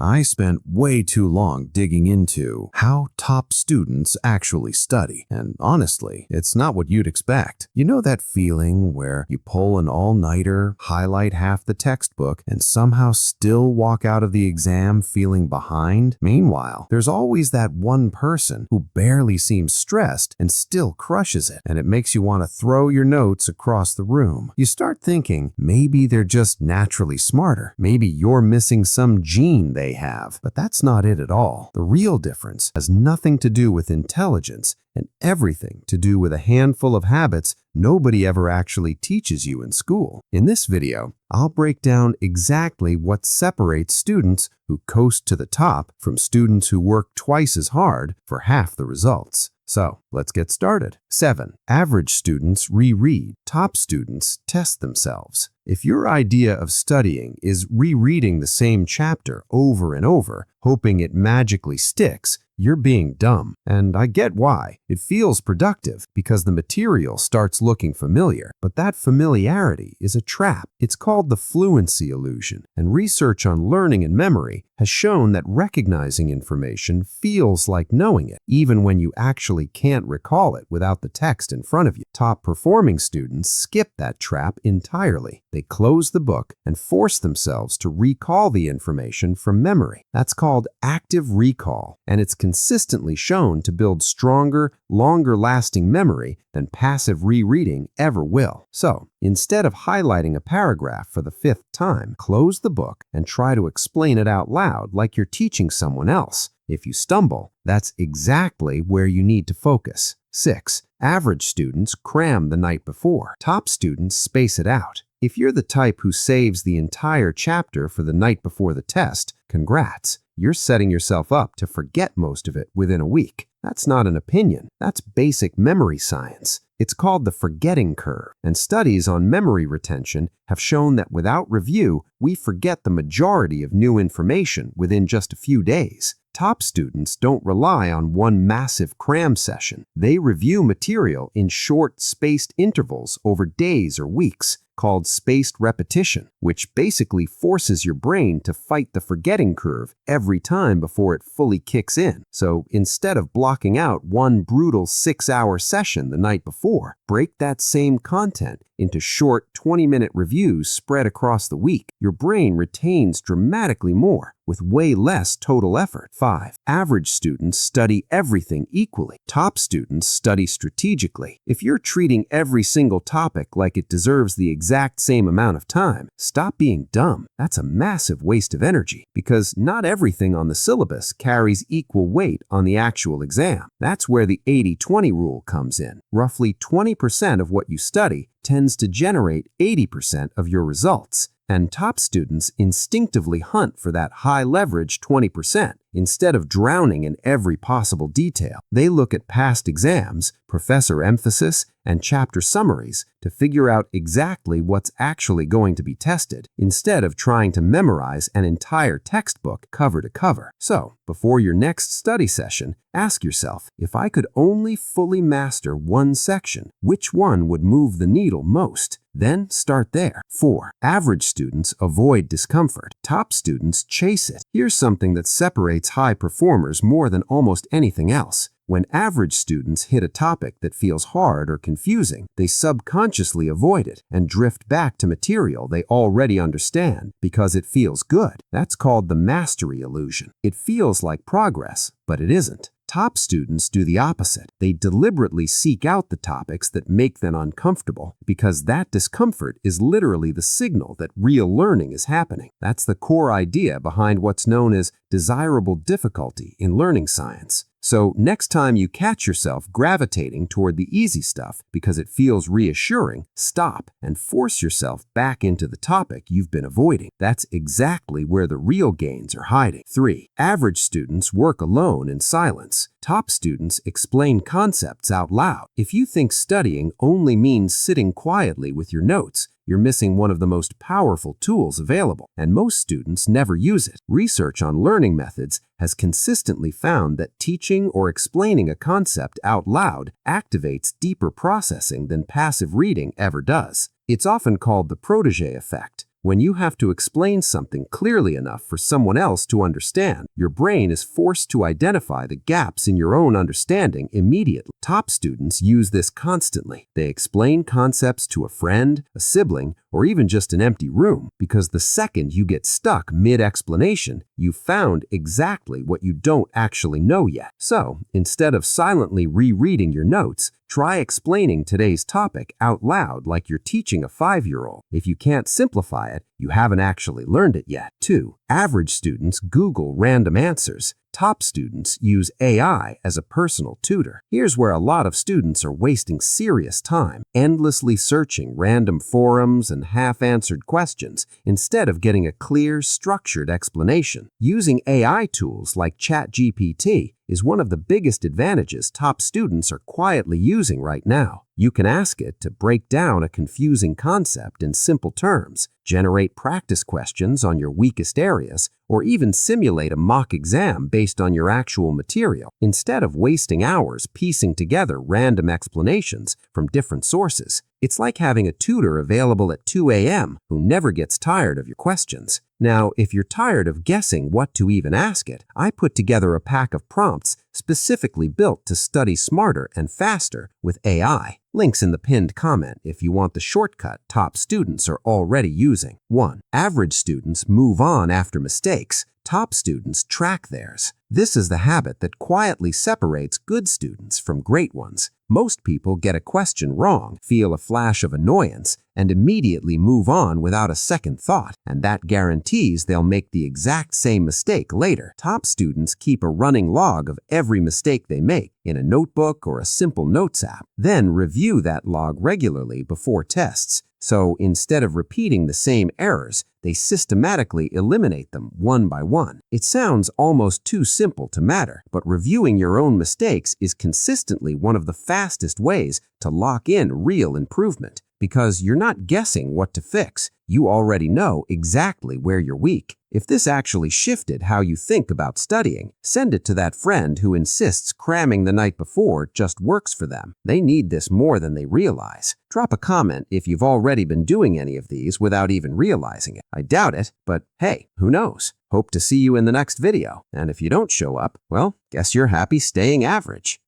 I spent way too long digging into how top students actually study, and honestly, it's not what you'd expect. You know that feeling where you pull an all-nighter, highlight half the textbook, and somehow still walk out of the exam feeling behind? Meanwhile, there's always that one person who barely seems stressed and still crushes it, and it makes you want to throw your notes across the room. You start thinking maybe they're just naturally smarter. Maybe you're missing some gene they have, but that's not it at all. The real difference has nothing to do with intelligence and everything to do with a handful of habits nobody ever actually teaches you in school. In this video, I'll break down exactly what separates students who coast to the top from students who work twice as hard for half the results. So, let's get started. 7. Average students reread. Top students test themselves. If your idea of studying is rereading the same chapter over and over, hoping it magically sticks, you're being dumb. And I get why. It feels productive because the material starts looking familiar. But that familiarity is a trap. It's called the fluency illusion. And research on learning and memory has shown that recognizing information feels like knowing it, even when you actually can't recall it without the text in front of you. Top-performing students skip that trap entirely. They close the book and force themselves to recall the information from memory. That's called active recall, and it's consistently shown to build stronger, longer-lasting memory than passive rereading ever will. So, instead of highlighting a paragraph for the 5th time, close the book and try to explain it out loud like you're teaching someone else. If you stumble, that's exactly where you need to focus. 6. Average students cram the night before. Top students space it out. If you're the type who saves the entire chapter for the night before the test, congrats. You're setting yourself up to forget most of it within a week. That's not an opinion. That's basic memory science. It's called the forgetting curve, and studies on memory retention have shown that without review, we forget the majority of new information within just a few days. Top students don't rely on one massive cram session. They review material in short, spaced intervals over days or weeks, called spaced repetition, which basically forces your brain to fight the forgetting curve every time before it fully kicks in. So instead of blocking out one brutal 6-hour session the night before, break that same content into short 20-minute reviews spread across the week. Your brain retains dramatically more with way less total effort. 5. Average students study everything equally. Top students study strategically. If you're treating every single topic like it deserves the exact same amount of time, stop being dumb. That's a massive waste of energy because not everything on the syllabus carries equal weight on the actual exam. That's where the 80-20 rule comes in. Roughly 20% of what you study tends to generate 80% of your results. And top students instinctively hunt for that high-leverage 20%. Instead of drowning in every possible detail, they look at past exams, professor emphasis, and chapter summaries to figure out exactly what's actually going to be tested, instead of trying to memorize an entire textbook cover to cover. So, before your next study session, ask yourself, if I could only fully master one section, which one would move the needle most? Then start there. 4. Average students avoid discomfort. Top students chase it. Here's something that separates high performers more than almost anything else. When average students hit a topic that feels hard or confusing, they subconsciously avoid it and drift back to material they already understand because it feels good. That's called the mastery illusion. It feels like progress, but it isn't. Top students do the opposite. They deliberately seek out the topics that make them uncomfortable because that discomfort is literally the signal that real learning is happening. That's the core idea behind what's known as desirable difficulty in learning science. So next time you catch yourself gravitating toward the easy stuff because it feels reassuring, stop and force yourself back into the topic you've been avoiding. That's exactly where the real gains are hiding. 3. Average students work alone in silence. Top students explain concepts out loud. If you think studying only means sitting quietly with your notes, you're missing one of the most powerful tools available, and most students never use it. Research on learning methods has consistently found that teaching or explaining a concept out loud activates deeper processing than passive reading ever does. It's often called the protege effect. When you have to explain something clearly enough for someone else to understand, your brain is forced to identify the gaps in your own understanding immediately. Top students use this constantly. They explain concepts to a friend, a sibling, or even just an empty room, because the second you get stuck mid-explanation, you've found exactly what you don't actually know yet. So, instead of silently rereading your notes, try explaining today's topic out loud like you're teaching a 5-year-old. If you can't simplify it, you haven't actually learned it yet. 2. Average students Google random answers. Top students use AI as a personal tutor. Here's where a lot of students are wasting serious time, endlessly searching random forums and half-answered questions instead of getting a clear, structured explanation. Using AI tools like ChatGPT is one of the biggest advantages top students are quietly using right now. You can ask it to break down a confusing concept in simple terms, generate practice questions on your weakest areas, or even simulate a mock exam based on your actual material, instead of wasting hours piecing together random explanations from different sources. It's like having a tutor available at 2 a.m. who never gets tired of your questions. Now, if you're tired of guessing what to even ask it, I put together a pack of prompts specifically built to study smarter and faster with AI. Links in the pinned comment if you want the shortcut top students are already using. 1. Average students move on after mistakes. Top students track theirs. This is the habit that quietly separates good students from great ones. Most people get a question wrong, feel a flash of annoyance, and immediately move on without a second thought, and that guarantees they'll make the exact same mistake later. Top students keep a running log of every mistake they make in a notebook or a simple notes app, then review that log regularly before tests. So instead of repeating the same errors, they systematically eliminate them one by one. It sounds almost too simple to matter, but reviewing your own mistakes is consistently one of the fastest ways to lock in real improvement, because you're not guessing what to fix. You already know exactly where you're weak. If this actually shifted how you think about studying, send it to that friend who insists cramming the night before just works for them. They need this more than they realize. Drop a comment if you've already been doing any of these without even realizing it. I doubt it, but hey, who knows? Hope to see you in the next video. And if you don't show up, well, guess you're happy staying average.